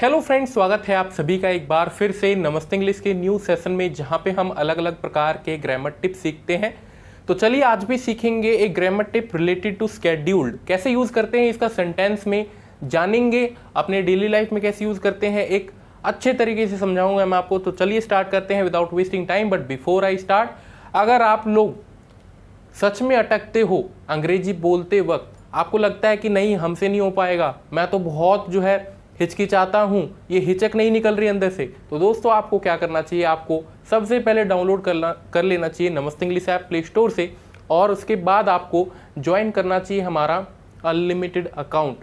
Hello friends, स्वागत है आप सभी का एक बार फिर से नमस्ते इंग्लिश के न्यू सेशन में, जहां पे हम अलग अलग प्रकार के ग्रामर टिप्स सीखते हैं। तो चलिए आज भी सीखेंगे एक grammar tip related to scheduled. कैसे यूज़ करते हैं इसका सेंटेंस में जानेंगे, अपने डेली लाइफ में कैसे यूज़ करते हैं एक अच्छे तरीके से समझाऊंगा मैं आपको। तो चलिए स्टार्ट करते हैं without wasting time. But before I start, अगर आप लोग सच में अटकते हो अंग्रेजी बोलते वक्त, आपको लगता है कि नहीं हमसे नहीं हो पाएगा, मैं तो बहुत जो है हिचकिचाता हूँ, ये हिचक नहीं निकल रही अंदर से, तो दोस्तों आपको क्या करना चाहिए, आपको सबसे पहले डाउनलोड कर लेना चाहिए नमस्ते इंग्लिश ऐप प्ले स्टोर से, और उसके बाद आपको ज्वाइन करना चाहिए हमारा अनलिमिटेड अकाउंट।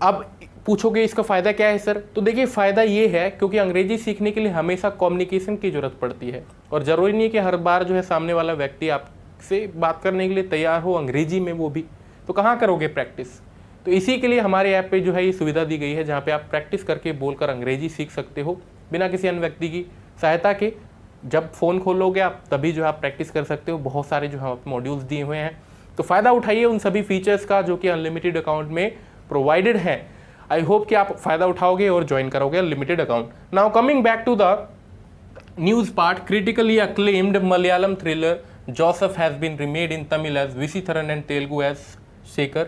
अब पूछोगे इसका फ़ायदा क्या है सर? तो देखिए फ़ायदा ये है क्योंकि अंग्रेजी सीखने के लिए हमेशा कम्युनिकेशन की ज़रूरत पड़ती है, और ज़रूरी नहीं है कि हर बार जो है सामने वाला व्यक्ति आपसे बात करने के लिए तैयार हो अंग्रेजी में, वो भी। तो कहाँ करोगे प्रैक्टिस? तो इसी के लिए हमारे ऐप पे जो है ये सुविधा दी गई है, जहाँ पे आप प्रैक्टिस करके बोलकर अंग्रेजी सीख सकते हो बिना किसी अन्य व्यक्ति की सहायता के। जब फ़ोन खोलोगे आप तभी जो है आप प्रैक्टिस कर सकते हो। बहुत सारे जो है मॉड्यूल्स दिए हुए हैं, तो फ़ायदा उठाइए उन सभी फीचर्स का जो कि अनलिमिटेड अकाउंट में प्रोवाइडेड है। आई होप कि आप फ़ायदा उठाओगे और ज्वाइन करोगे unlimited account. Now coming back to the news part, critically acclaimed Malayalam thriller Joseph has been remade in Tamil as Visitharan and Telugu as Shekhar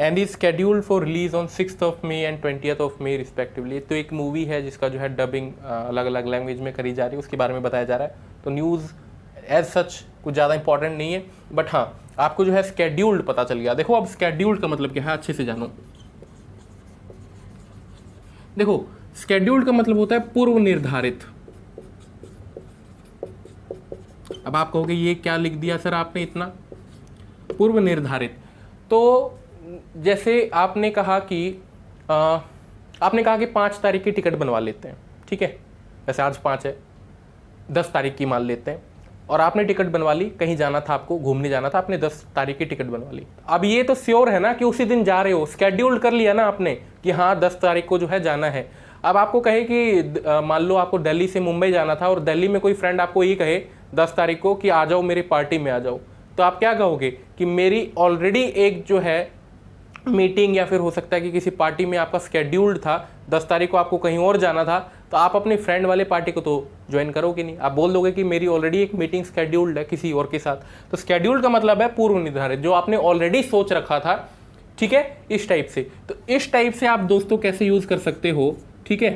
and is scheduled for release on 6th of May and 20th of May respectively। तो एक movie है जिसका जो है dubbing अलग अलग language में करी जा रही है, उसके बारे में बताया जा रहा है। तो न्यूज़ एज सच कुछ ज़्यादा इंपॉर्टेंट नहीं है, बट हाँ आपको जो है स्केड्यूल्ड पता चल गया। देखो अब स्केड्यूल्ड का मतलब क्या है, अच्छे से जानो। देखो स्केड्यूल्ड का मतलब होता है पूर्व निर्धारित। अब आप कहोगे ये क्या लिख दिया सर आपने इतना, पूर्व निर्धारित। तो जैसे आपने कहा कि 5 तारीख की टिकट बनवा लेते हैं, ठीक है, वैसे आज 5 है, 10 तारीख की मान लेते हैं, और आपने टिकट बनवा ली, कहीं जाना था आपको, घूमने जाना था, आपने 10 तारीख की टिकट बनवा ली। अब ये तो श्योर है ना कि उसी दिन जा रहे हो, स्केड्यूल्ड कर लिया ना आपने कि हाँ 10 तारीख को जो है जाना है। अब आपको कहे कि मान लो आपको दिल्ली से मुंबई जाना था, और दिल्ली में कोई फ्रेंड आपको ये कहे 10 तारीख को कि आ जाओ मेरी पार्टी में आ जाओ, तो आप क्या कहोगे कि मेरी ऑलरेडी एक जो है मीटिंग, या फिर हो सकता है कि किसी पार्टी में आपका स्केड्यूल्ड था, 10 तारीख को आपको कहीं और जाना था, तो आप अपने फ्रेंड वाले पार्टी को तो ज्वाइन करोगे नहीं, आप बोल दोगे कि मेरी ऑलरेडी एक मीटिंग स्केड्यूल्ड है किसी और के साथ। तो स्केड्यूल्ड का मतलब है पूर्व निर्धारित, जो आपने ऑलरेडी सोच रखा था, ठीक है, इस टाइप से। तो इस टाइप से आप दोस्तों कैसे यूज कर सकते हो, ठीक है।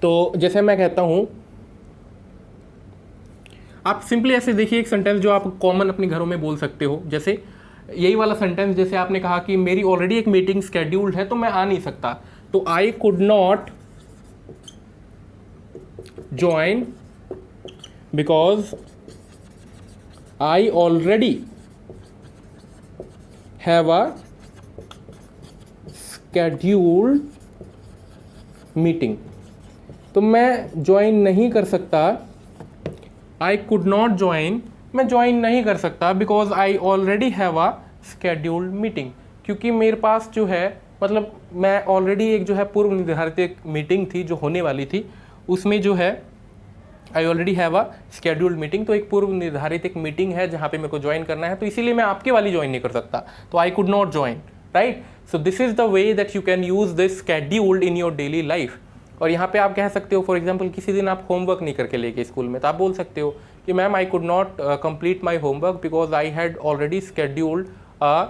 तो जैसे मैं कहता हूं, आप सिंपली ऐसे देखिए एक सेंटेंस जो आप कॉमन अपने घरों में बोल सकते हो, जैसे यही वाला सेंटेंस, जैसे आपने कहा कि मेरी ऑलरेडी एक मीटिंग स्केड्यूल्ड है तो मैं आ नहीं सकता, तो I could not join because I already have a scheduled meeting. तो मैं ज्वाइन नहीं कर सकता, आई कुड नॉट ज्वाइन, मैं ज्वाइन नहीं कर सकता because I already have a scheduled meeting, क्योंकि मेरे पास जो है, मतलब मैं ऑलरेडी एक जो है पूर्व निर्धारित एक मीटिंग थी जो होने वाली थी, उसमें जो है I already have a scheduled meeting. तो एक पूर्व निर्धारित एक मीटिंग है जहाँ पे मेरे को ज्वाइन करना है, तो इसीलिए मैं आपके वाली ज्वाइन नहीं कर सकता, तो I could not join, right. So this is the way that you can use this scheduled in your daily life. और यहाँ पे आप कह सकते हो, फॉर एग्जाम्पल किसी दिन आप होमवर्क नहीं करके लेके स्कूल में, तो आप बोल सकते हो कि ma'am I could not complete my homework because I had already scheduled a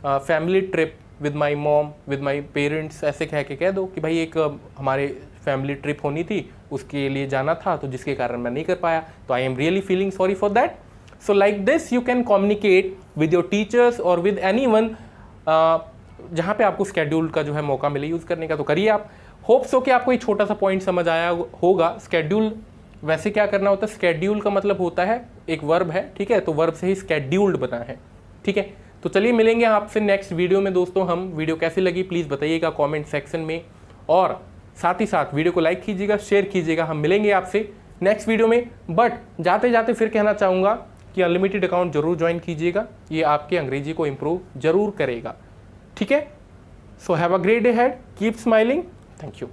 family trip with my mom, with my parents. ऐसे कह दो कि भाई एक हमारे फैमिली ट्रिप होनी थी, उसके लिए जाना था, तो जिसके कारण मैं नहीं कर पाया, तो I am really feeling sorry for that. So like this you can communicate with your teachers और विद एनी वन, जहाँ पे आपको स्केड्यूल का जो है मौका मिले यूज़ करने का, तो करिए आप। होप्स हो कि आपको एक छोटा सा पॉइंट समझ आया होगा। स्केड्यूल वैसे क्या करना होता है, स्केड्यूल का मतलब होता है एक वर्ब है, ठीक है, तो वर्ब से ही स्केड्यूल्ड बना है, ठीक है। तो चलिए मिलेंगे आपसे नेक्स्ट वीडियो में दोस्तों। हम वीडियो कैसी लगी प्लीज़ बताइएगा कमेंट सेक्शन में, और साथ ही साथ वीडियो को लाइक कीजिएगा, शेयर कीजिएगा। हम मिलेंगे आपसे नेक्स्ट वीडियो में। बट जाते जाते फिर कहना चाहूँगा कि अनलिमिटेड अकाउंट जरूर ज्वाइन कीजिएगा, ये आपकी अंग्रेजी को इम्प्रूव जरूर करेगा, ठीक है। So have a great day head, keep smiling, thank you.